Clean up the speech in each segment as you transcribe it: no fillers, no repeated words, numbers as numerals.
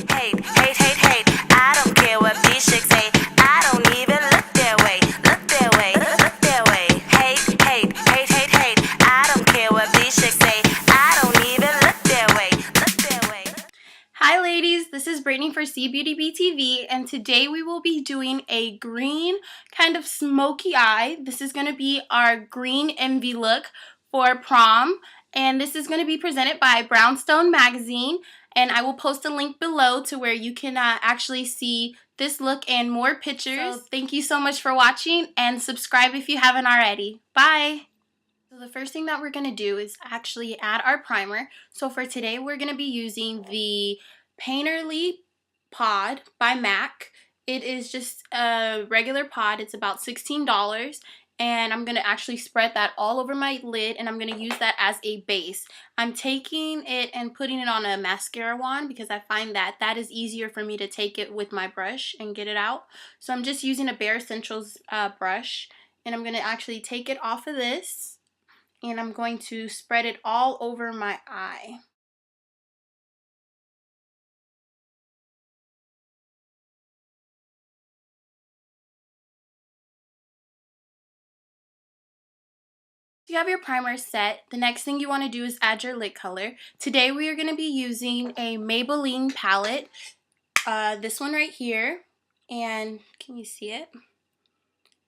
hate, hate, hate, hate. I don't care what these chicks say. I don't even look their way, look their way, look their way. Hate, hate, hate, hate, hate. I don't care what these chicks say. I don't even look their way, look their way. Hi ladies, this is Brittany for Cbeautyb TV, and today we will be doing a green kind of smoky eye. This is going to be our green envy look for prom, and this is going to be presented by Brownstone Magazine, and I will post a link below to where you can actually see this look and more pictures. So thank you so much for watching, and subscribe if you haven't already. Bye! So the first thing that we're going to do is actually add our primer. So for today we're going to be using the Painterly pod by MAC. It is just a regular pod. It's about $16, and I'm going to actually spread that all over my lid, and I'm going to use that as a base. I'm taking it and putting it on a mascara wand because I find that that is easier for me to take it with my brush and get it out. So I'm just using a Bare Essentials brush, and I'm going to actually take it off of this, and I'm going to spread it all over my eye. You have your primer set. The next thing you want to do is add your lid color. Today we are going to be using a Maybelline palette, this one right here, and can you see it?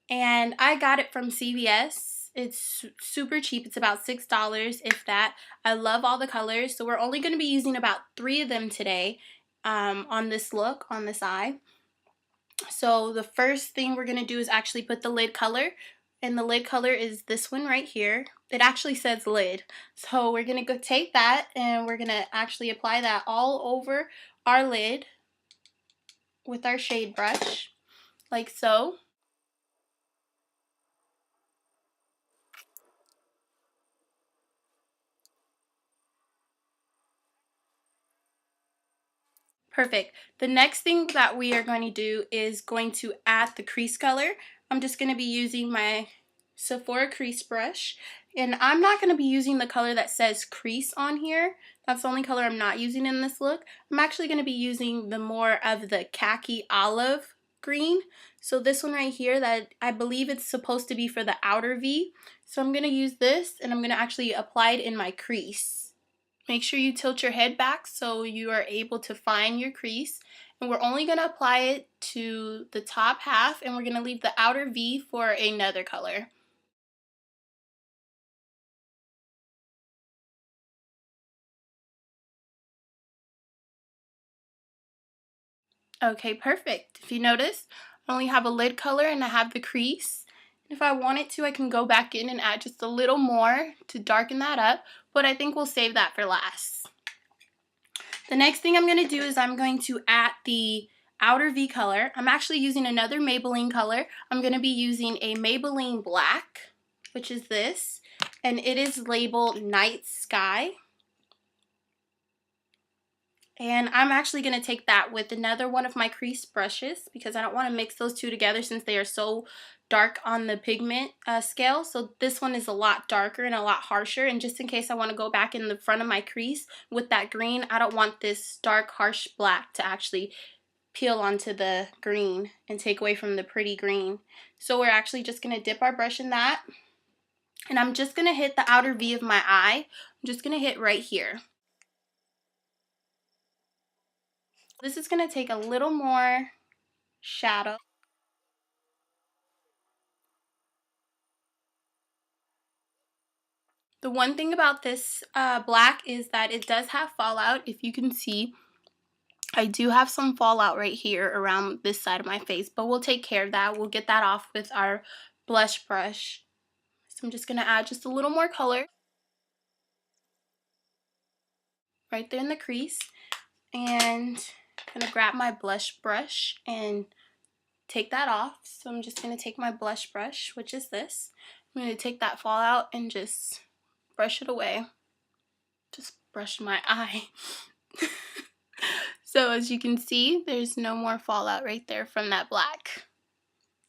And I got it from CVS. It's super cheap. It's about $6, if that. I love all the colors, so we're only going to be using about 3 of them today on this look, on this eye. So the first thing we're going to do is actually put the lid color. And the lid color is this one right here. It actually says lid. So we're going to go take that and we're going to actually apply that all over our lid with our shade brush, like so. Perfect. The next thing that we are going to do is going to add the crease color. I'm just going to be using my Sephora crease brush, and I'm not going to be using the color that says crease on here. That's the only color I'm not using in this look. I'm actually going to be using the more of the khaki olive green. So this one right here, that I believe it's supposed to be for the outer V. So I'm going to use this, and I'm going to actually apply it in my crease. Make sure you tilt your head back so you are able to find your crease. And we're only going to apply it to the top half, and we're going to leave the outer V for another color. Okay, perfect. If you notice, I only have a lid color and I have the crease. If I wanted to, I can go back in and add just a little more to darken that up, but I think we'll save that for last. The next thing I'm going to do is I'm going to add the outer V color. I'm actually using another Maybelline color. I'm going to be using a Maybelline Black, which is this, and it is labeled Night Sky. And I'm actually going to take that with another one of my crease brushes because I don't want to mix those two together since they are so dark on the pigment scale. So this one is a lot darker and a lot harsher, and just in case I want to go back in the front of my crease with that green, I don't want this dark harsh black to actually peel onto the green and take away from the pretty green. So we're actually just going to dip our brush in that, and I'm just going to hit the outer V of my eye. I'm just going to hit right here. This is going to take a little more shadow. The one thing about this black is that it does have fallout. If you can see, I do have some fallout right here around this side of my face, but we'll take care of that. We'll get that off with our blush brush. So I'm just going to add just a little more color right there in the crease, and I'm going to grab my blush brush and take that off. So I'm just going to take my blush brush, which is this. I'm going to take that fallout and just brush it away. Just brush my eye. So as you can see, there's no more fallout right there from that black.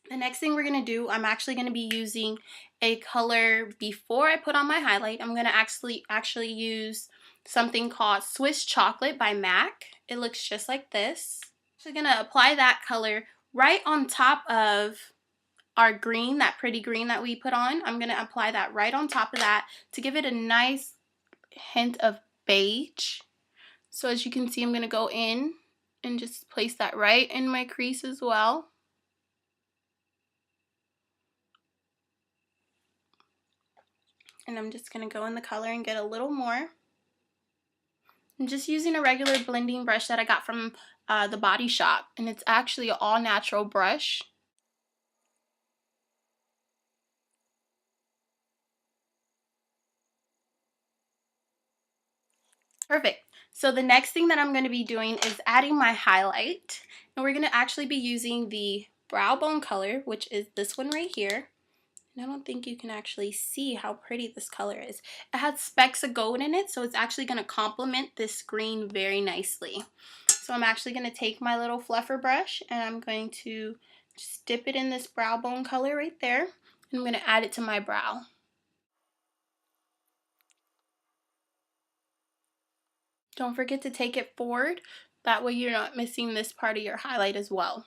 The next thing we're going to do, I'm actually going to be using a color before I put on my highlight. I'm going to actually use something called Swiss Chocolate by MAC. it looks just like this. So I'm gonna apply that color right on top of our green, that pretty green that we put on. I'm gonna apply that right on top of that to give it a nice hint of beige. So as you can see, I'm gonna go in and just place that right in my crease as well. And I'm just gonna go in the color and get a little more. I'm just using a regular blending brush that I got from the Body Shop, and it's actually an all natural brush. Perfect. So the next thing that I'm going to be doing is adding my highlight, and we're going to actually be using the brow bone color, which is this one right here. And I don't think you can actually see how pretty this color is. It has specks of gold in it, so it's actually going to complement this green very nicely. So I'm actually going to take my little fluffer brush and I'm going to just dip it in this brow bone color right there. And I'm going to add it to my brow. Don't forget to take it forward. That way you're not missing this part of your highlight as well.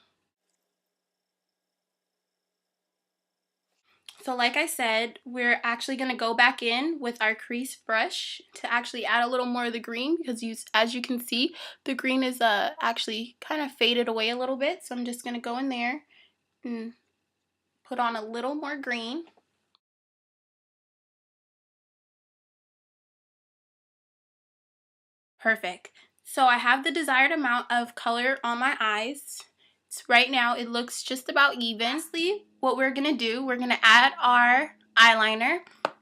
So like I said, we're actually going to go back in with our crease brush to actually add a little more of the green, because as you can see, the green is actually kind of faded away a little bit. So I'm just going to go in there and put on a little more green. Perfect. So I have the desired amount of color on my eyes. So right now it looks just about even. Lastly, what we're going to do, we're going to add our eyeliner.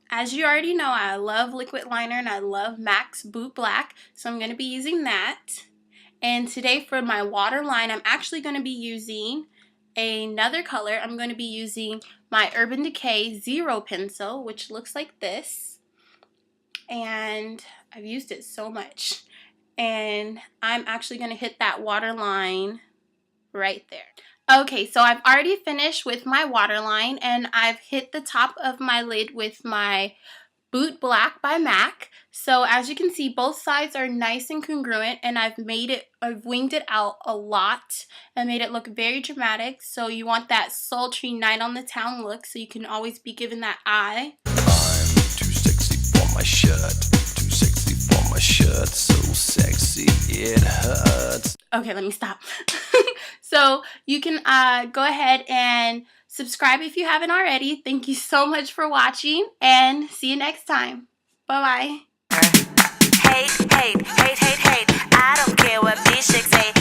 As you already know, I love liquid liner and I love MAC's Boot Black, so I'm going to be using that. And today for my waterline, I'm actually going to be using another color. I'm going to be using my Urban Decay-Zero pencil, which looks like this. And I've used it so much. And I'm actually going to hit that waterline right there. Okay, so I've already finished with my waterline, and I've hit the top of my lid with my Boot Black by MAC. So as you can see, both sides are nice and congruent, and I've winged it out a lot and made it look very dramatic. So you want that sultry night on the town look, so you can always be given that eye. I'm too sexy for my shirt. Too sexy for my shirt. So sexy it hurts. Okay, let me stop. So you can go ahead and subscribe if you haven't already. Thank you so much for watching, and see you next time. Bye-bye. Hate, hate, hate, hate, hate. I don't care what these chicks say.